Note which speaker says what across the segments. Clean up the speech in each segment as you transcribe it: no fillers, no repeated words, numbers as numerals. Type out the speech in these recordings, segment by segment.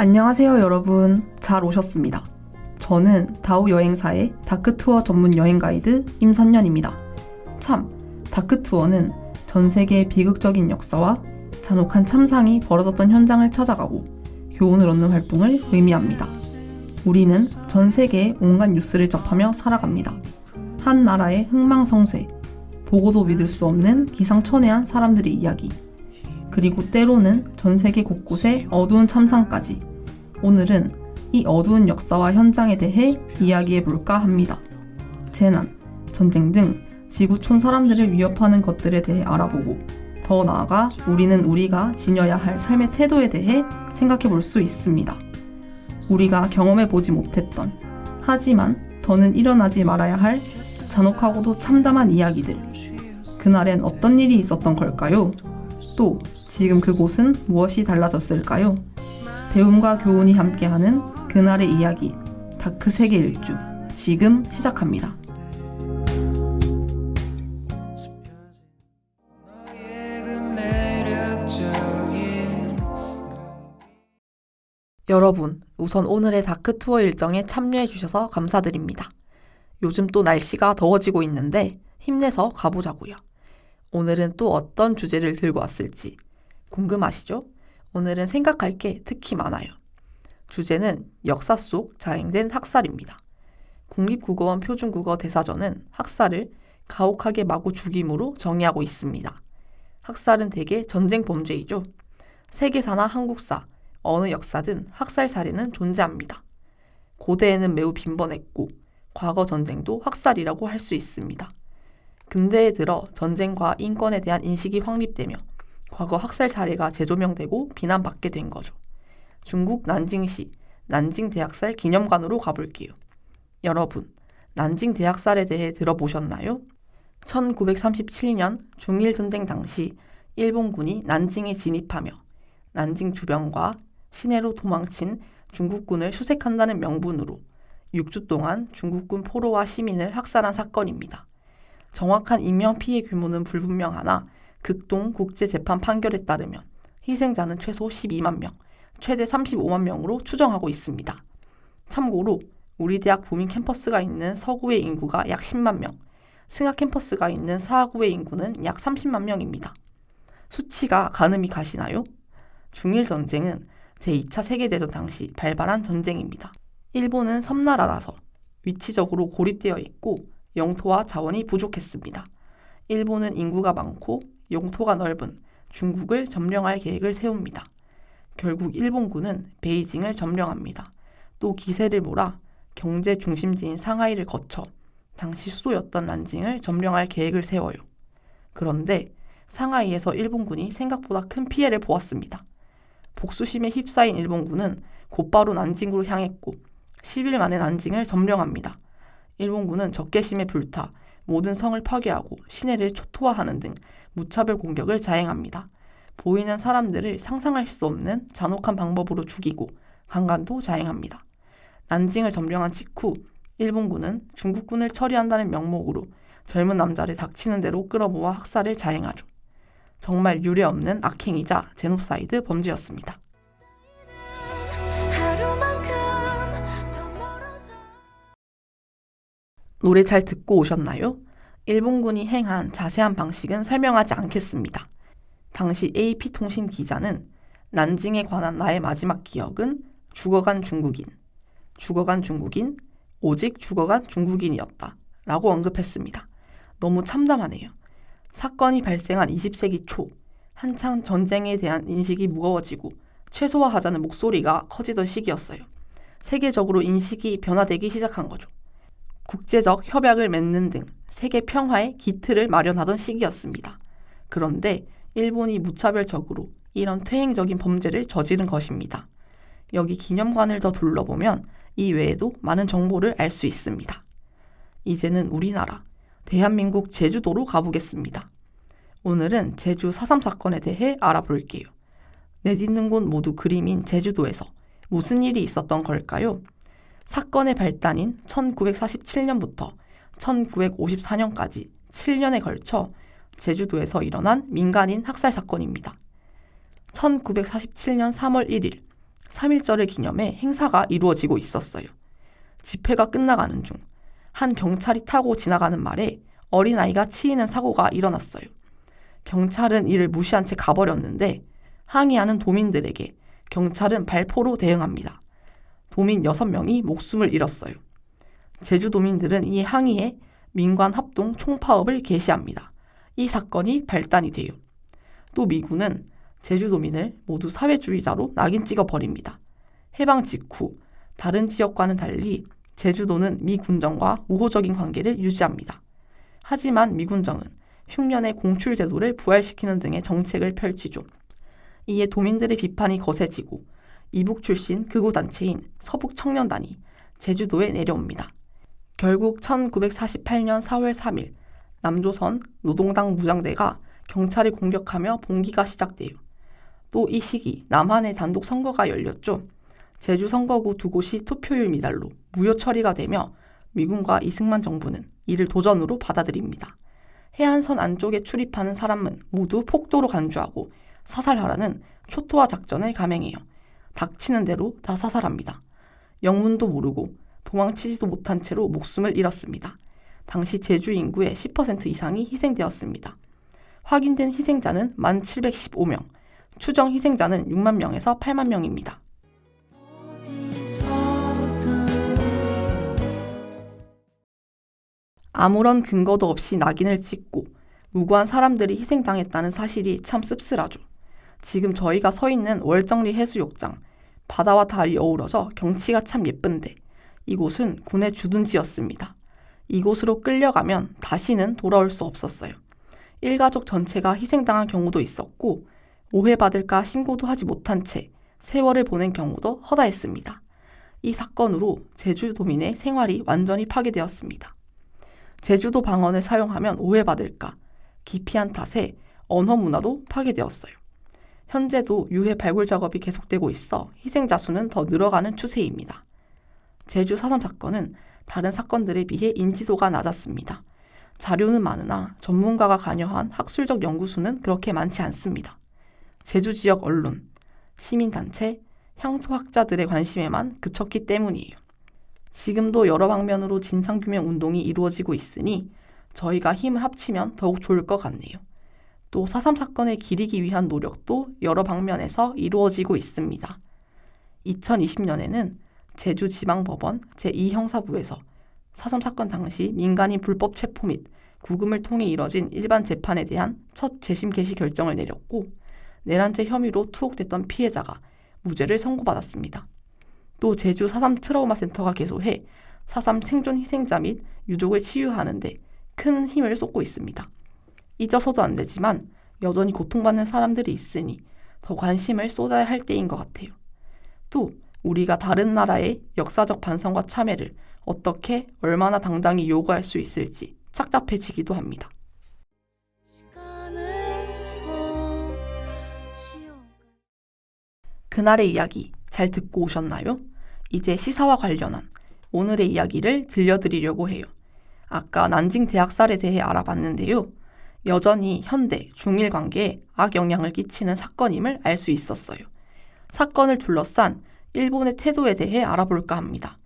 Speaker 1: 안녕하세요 여러분. 잘 오셨습니다. 저는 다우 여행사의 다크투어 전문 여행 가이드 임선년입니다. 참, 다크투어는 전 세계의 비극적인 역사와 잔혹한 참상이 벌어졌던 현장을 찾아가고 교훈을 얻는 활동을 의미합니다. 우리는 전 세계의 온갖 뉴스를 접하며 살아갑니다. 한 나라의 흥망성쇠, 보고도 믿을 수 없는 기상천외한 사람들의 이야기, 그리고 때로는 전 세계 곳곳의 어두운 참상까지. 오늘은 이 어두운 역사와 현장에 대해 이야기해볼까 합니다. 재난, 전쟁 등 지구촌 사람들을 위협하는 것들에 대해 알아보고 더 나아가 우리는 우리가 지녀야 할 삶의 태도에 대해 생각해볼 수 있습니다. 우리가 경험해보지 못했던, 하지만 더는 일어나지 말아야 할 잔혹하고도 참담한 이야기들. 그날엔 어떤 일이 있었던 걸까요? 또 지금 그곳은 무엇이 달라졌을까요? 배움과 교훈이 함께하는 그날의 이야기, 다크 세계 일주, 지금 시작합니다. 여러분, 우선 오늘의 다크 투어 일정에 참여해주셔서 감사드립니다. 요즘 또 날씨가 더워지고 있는데 힘내서 가보자고요. 오늘은 또 어떤 주제를 들고 왔을지 궁금하시죠? 오늘은 생각할 게 특히 많아요. 주제는 역사 속 자행된 학살입니다. 국립국어원 표준국어 대사전은 학살을 가혹하게 마구 죽임으로 정의하고 있습니다. 학살은 대개 전쟁 범죄이죠. 세계사나 한국사, 어느 역사든 학살 사례는 존재합니다. 고대에는 매우 빈번했고 과거 전쟁도 학살이라고 할 수 있습니다. 근대에 들어 전쟁과 인권에 대한 인식이 확립되며 과거 학살 사례가 재조명되고 비난받게 된 거죠. 중국 난징시 난징 대학살 기념관으로 가볼게요. 여러분, 난징 대학살에 대해 들어보셨나요? 1937년 중일전쟁 당시 일본군이 난징에 진입하며 난징 주변과 시내로 도망친 중국군을 수색한다는 명분으로 6주 동안 중국군 포로와 시민을 학살한 사건입니다. 정확한 인명피해 규모는 불분명하나 극동 국제재판 판결에 따르면 희생자는 최소 12만 명, 최대 35만 명으로 추정하고 있습니다. 참고로 우리 대학 부민 캠퍼스가 있는 서구의 인구가 약 10만 명, 승하 캠퍼스가 있는 사구의 인구는 약 30만 명입니다. 수치가 가늠이 가시나요? 중일전쟁은 제2차 세계대전 당시 발발한 전쟁입니다. 일본은 섬나라라서 위치적으로 고립되어 있고 영토와 자원이 부족했습니다. 일본은 인구가 많고 영토가 넓은 중국을 점령할 계획을 세웁니다. 결국 일본군은 베이징을 점령합니다. 또 기세를 몰아 경제 중심지인 상하이를 거쳐 당시 수도였던 난징을 점령할 계획을 세워요. 그런데 상하이에서 일본군이 생각보다 큰 피해를 보았습니다. 복수심에 휩싸인 일본군은 곧바로 난징으로 향했고 10일 만에 난징을 점령합니다. 일본군은 적개심에 불타 모든 성을 파괴하고 시내를 초토화하는 등 무차별 공격을 자행합니다. 보이는 사람들을 상상할 수 없는 잔혹한 방법으로 죽이고 강간도 자행합니다. 난징을 점령한 직후 일본군은 중국군을 처리한다는 명목으로 젊은 남자를 닥치는 대로 끌어모아 학살을 자행하죠. 정말 유례없는 악행이자 제노사이드 범죄였습니다. 노래 잘 듣고 오셨나요? 일본군이 행한 자세한 방식은 설명하지 않겠습니다. 당시 AP통신 기자는 난징에 관한 나의 마지막 기억은 죽어간 중국인, 오직 죽어간 중국인이었다 라고 언급했습니다. 너무 참담하네요. 사건이 발생한 20세기 초, 한창 전쟁에 대한 인식이 무거워지고 최소화하자는 목소리가 커지던 시기였어요. 세계적으로 인식이 변화되기 시작한 거죠. 국제적 협약을 맺는 등 세계 평화의 기틀을 마련하던 시기였습니다. 그런데 일본이 무차별적으로 이런 퇴행적인 범죄를 저지른 것입니다. 여기 기념관을 더 둘러보면 이 외에도 많은 정보를 알 수 있습니다. 이제는 우리나라, 대한민국 제주도로 가보겠습니다. 오늘은 제주 4.3 사건에 대해 알아볼게요. 내딛는 곳 모두 그림인 제주도에서 무슨 일이 있었던 걸까요? 사건의 발단인 1947년부터 1954년까지 7년에 걸쳐 제주도에서 일어난 민간인 학살 사건입니다. 1947년 3월 1일 3.1절을 기념해 행사가 이루어지고 있었어요. 집회가 끝나가는 중 한 경찰이 타고 지나가는 말에 어린아이가 치이는 사고가 일어났어요. 경찰은 이를 무시한 채 가버렸는데 항의하는 도민들에게 경찰은 발포로 대응합니다. 도민 6명이 목숨을 잃었어요. 제주도민들은 이 항의에 민관 합동 총파업을 개시합니다. 이 사건이 발단이 돼요. 또 미군은 제주도민을 모두 사회주의자로 낙인 찍어버립니다. 해방 직후 다른 지역과는 달리 제주도는 미 군정과 우호적인 관계를 유지합니다. 하지만 미 군정은 흉년의 공출 제도를 부활시키는 등의 정책을 펼치죠. 이에 도민들의 비판이 거세지고 이북 출신 극우단체인 서북청년단이 제주도에 내려옵니다. 결국 1948년 4월 3일 남조선 노동당 무장대가 경찰을 공격하며 봉기가 시작돼요. 또 이 시기 남한의 단독 선거가 열렸죠. 제주 선거구 2곳이 투표율 미달로 무효 처리가 되며 미군과 이승만 정부는 이를 도전으로 받아들입니다. 해안선 안쪽에 출입하는 사람은 모두 폭도로 간주하고 사살하라는 초토화 작전을 감행해요. 닥치는 대로 다 사살합니다. 영문도 모르고 도망치지도 못한 채로 목숨을 잃었습니다. 당시 제주 인구의 10% 이상이 희생되었습니다. 확인된 희생자는 1,715명, 추정 희생자는 6만 명에서 8만 명입니다. 아무런 근거도 없이 낙인을 찍고 무고한 사람들이 희생당했다는 사실이 참 씁쓸하죠. 지금 저희가 서 있는 월정리 해수욕장, 바다와 달이 어우러져 경치가 참 예쁜데 이곳은 군의 주둔지였습니다. 이곳으로 끌려가면 다시는 돌아올 수 없었어요. 일가족 전체가 희생당한 경우도 있었고 오해받을까 신고도 하지 못한 채 세월을 보낸 경우도 허다했습니다. 이 사건으로 제주도민의 생활이 완전히 파괴되었습니다. 제주도 방언을 사용하면 오해받을까 기피한 탓에 언어 문화도 파괴되었어요. 현재도 유해 발굴 작업이 계속되고 있어 희생자 수는 더 늘어가는 추세입니다. 제주 4.3 사건은 다른 사건들에 비해 인지도가 낮았습니다. 자료는 많으나 전문가가 관여한 학술적 연구수는 그렇게 많지 않습니다. 제주 지역 언론, 시민단체, 향토학자들의 관심에만 그쳤기 때문이에요. 지금도 여러 방면으로 진상규명 운동이 이루어지고 있으니 저희가 힘을 합치면 더욱 좋을 것 같네요. 또 4.3 사건을 기리기 위한 노력도 여러 방면에서 이루어지고 있습니다. 2020년에는 제주지방법원 제2형사부에서 4.3 사건 당시 민간인 불법 체포 및 구금을 통해 이뤄진 일반 재판에 대한 첫 재심 개시 결정을 내렸고 내란죄 혐의로 투옥됐던 피해자가 무죄를 선고받았습니다. 또 제주 4.3 트라우마 센터가 개소해 4.3 생존 희생자 및 유족을 치유하는 데 큰 힘을 쏟고 있습니다. 잊어서도 안 되지만 여전히 고통받는 사람들이 있으니 더 관심을 쏟아야 할 때인 것 같아요. 또 우리가 다른 나라의 역사적 반성과 참회를 어떻게 얼마나 당당히 요구할 수 있을지 착잡해지기도 합니다. 그날의 이야기 잘 듣고 오셨나요? 이제 시사와 관련한 오늘의 이야기를 들려드리려고 해요. 아까 난징 대학살에 대해 알아봤는데요. 여전히 현대, 중일 관계에 악영향을 끼치는 사건임을 알 수 있었어요. 사건을 둘러싼 일본의 태도에 대해 알아볼까 합니다.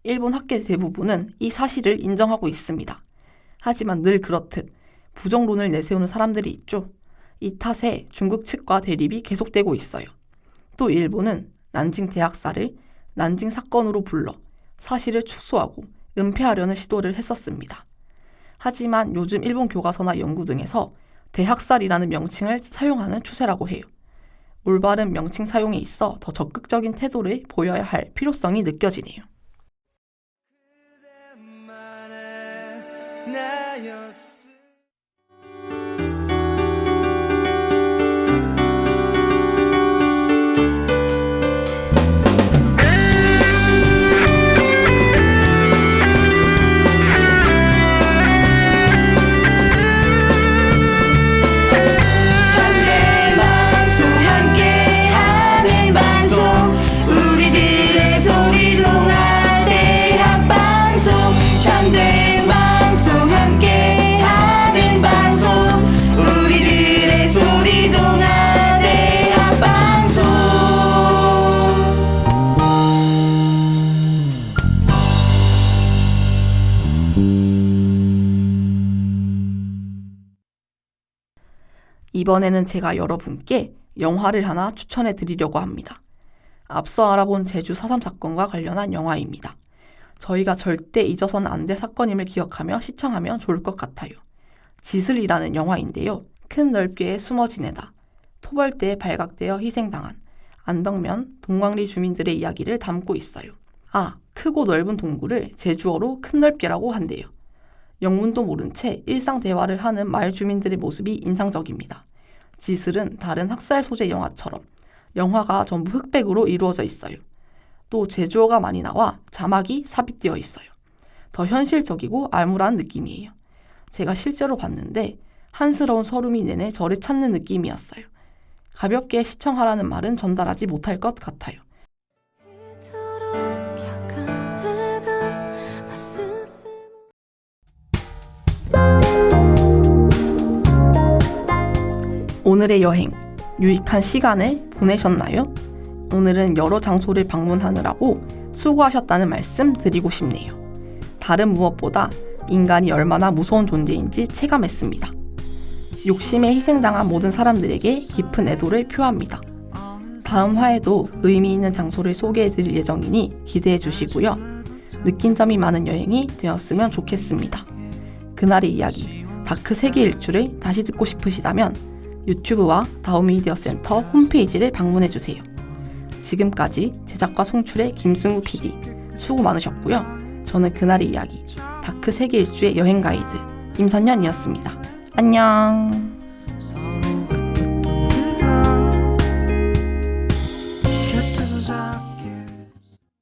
Speaker 1: 일본 학계 대부분은 이 사실을 인정하고 있습니다. 하지만 늘 그렇듯 부정론을 내세우는 사람들이 있죠. 이 탓에 중국 측과 대립이 계속되고 있어요. 또 일본은 난징 대학살을 난징 사건으로 불러 사실을 축소하고 은폐하려는 시도를 했었습니다. 하지만 요즘 일본 교과서나 연구 등에서 대학살이라는 명칭을 사용하는 추세라고 해요. 올바른 명칭 사용에 있어 더 적극적인 태도를 보여야 할 필요성이 느껴지네요.
Speaker 2: 장대 방송 함께
Speaker 1: 이번에는 제가 여러분께 영화를 하나 추천해 드리려고 합니다. 앞서 알아본 제주 4.3 사건과 관련한 영화입니다. 저희가 절대 잊어서는 안 될 사건임을 기억하며 시청하면 좋을 것 같아요. 지슬이라는 영화인데요. 큰 넓게에 숨어 지내다 토벌대에 발각되어 희생당한 안덕면, 동광리 주민들의 이야기를 담고 있어요. 크고 넓은 동굴을 제주어로 큰 넓게라고 한대요. 영문도 모른 채 일상 대화를 하는 마을 주민들의 모습이 인상적입니다. 지슬은 다른 학살 소재 영화처럼 영화가 전부 흑백으로 이루어져 있어요. 또 제주어가 많이 나와 자막이 삽입되어 있어요. 더 현실적이고 암울한 느낌이에요. 제가 실제로 봤는데 한스러운 설움이 내내 저를 찾는 느낌이었어요. 가볍게 시청하라는 말은 전달하지 못할 것 같아요. 오늘의 여행, 유익한 시간을 보내셨나요? 오늘은 여러 장소를 방문하느라고 수고하셨다는 말씀 드리고 싶네요. 다른 무엇보다 인간이 얼마나 무서운 존재인지 체감했습니다. 욕심에 희생당한 모든 사람들에게 깊은 애도를 표합니다. 다음 화에도 의미 있는 장소를 소개해 드릴 예정이니 기대해 주시고요. 느낀 점이 많은 여행이 되었으면 좋겠습니다. 그날의 이야기, 다크 세계 일주를 다시 듣고 싶으시다면 유튜브와 다우미디어 센터 홈페이지를 방문해 주세요. 지금까지 제작과 송출의 김승우 PD 수고 많으셨고요. 저는 그날의 이야기, 다크 세계 일주의 여행 가이드 임선현이었습니다. 안녕.